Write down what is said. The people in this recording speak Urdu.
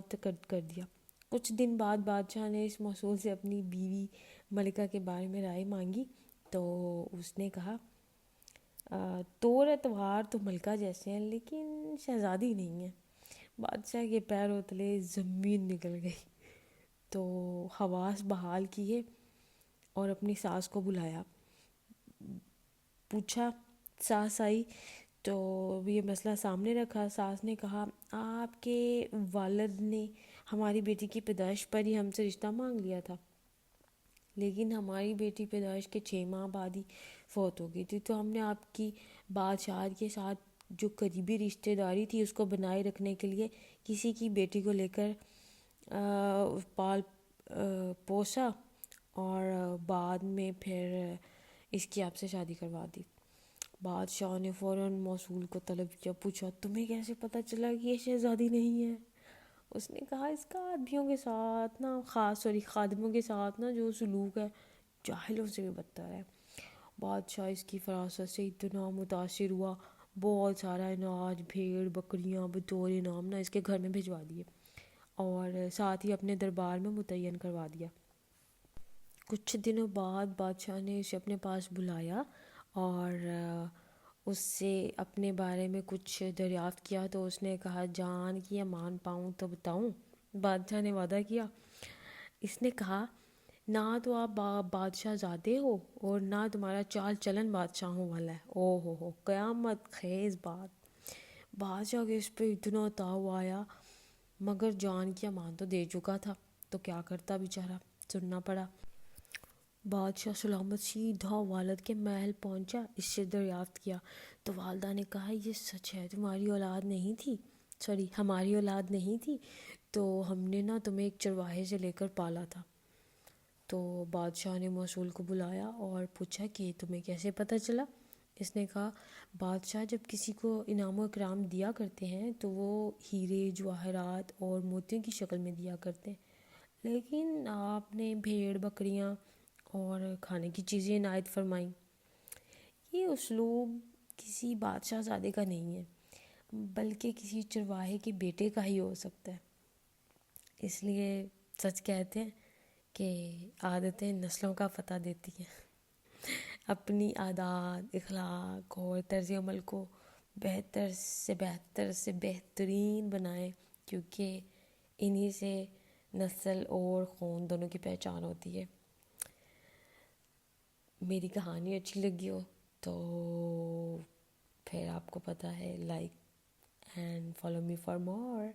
بہت کر دیا۔ کچھ دن بعد بادشاہ نے اس موصول سے اپنی بیوی ملکہ کے بارے میں رائے مانگی، تو اس نے کہا طور اتوار تو ملکہ جیسے ہیں لیکن شہزادی نہیں ہیں۔ بادشاہ کے پیروں تلے زمین نکل گئی، تو حواس بحال کیے اور اپنی ساس کو بلایا، پوچھا، ساس آئی تو یہ مسئلہ سامنے رکھا۔ ساس نے کہا آپ کے والد نے ہماری بیٹی کی پیدائش پر ہی ہم سے رشتہ مانگ لیا تھا، لیکن ہماری بیٹی پیدائش کے 6 ماہ بعد ہی فوت ہو گئی تھی، تو ہم نے آپ کی بادشاہت کے ساتھ جو قریبی رشتہ داری تھی اس کو بنائے رکھنے کے لیے کسی کی بیٹی کو لے کر پال پوسا اور بعد میں پھر اس کی آپ سے شادی کروا دی۔ بادشاہ نے فوراً موصول کو طلب کیا، پوچھا تمہیں کیسے پتہ چلا کہ یہ شہزادی نہیں ہے؟ اس نے کہا اس کا آدمیوں کے ساتھ خادموں کے ساتھ جو سلوک ہے جاہلوں سے بھی بدتر ہے۔ بادشاہ اس کی فراست سے اتنا متاثر ہوا، بہت سارا اناج، بھیڑ بکریاں بطور انعام اس کے گھر میں بھجوا دیے اور ساتھ ہی اپنے دربار میں متعین کروا دیا۔ کچھ دنوں بعد بادشاہ نے اسے اپنے پاس بلایا اور اس سے اپنے بارے میں کچھ دریافت کیا، تو اس نے کہا جان کی امان پاؤں تو بتاؤں۔ بادشاہ نے وعدہ کیا۔ اس نے کہا نہ تو آپ بادشاہ زادے ہو اور نہ تمہارا چال چلن بادشاہوں والا ہے۔ ہو قیامت خیز بات۔ بادشاہ کے اس پہ اتنا تاؤ آیا، مگر جان کی امان تو دے چکا تھا، تو کیا کرتا بیچارہ، سننا پڑا۔ بادشاہ سلامت سیدھا والد کے محل پہنچا، اس سے دریافت کیا، تو والدہ نے کہا یہ سچ ہے ہماری اولاد نہیں تھی، تو ہم نے تمہیں ایک چرواہے سے لے کر پالا تھا۔ تو بادشاہ نے موصول کو بلایا اور پوچھا کہ تمہیں کیسے پتہ چلا؟ اس نے کہا بادشاہ جب کسی کو انعام و اکرام دیا کرتے ہیں تو وہ ہیرے جواہرات اور موتیوں کی شکل میں دیا کرتے ہیں، لیکن آپ نے بھیڑ بکریاں اور کھانے کی چیزیں عنایت فرمائیں۔ یہ اسلوب کسی بادشاہ زادے کا نہیں ہے، بلکہ کسی چرواہے کے بیٹے کا ہی ہو سکتا ہے۔ اس لیے سچ کہتے ہیں کہ عادتیں نسلوں کا پتہ دیتی ہیں۔ اپنی عادات، اخلاق اور طرز عمل کو بہتر سے بہترین بنائیں، کیونکہ انہی سے نسل اور خون دونوں کی پہچان ہوتی ہے۔ میری کہانی اچھی لگی ہو تو پھر آپ کو پتہ ہے like and follow me for more.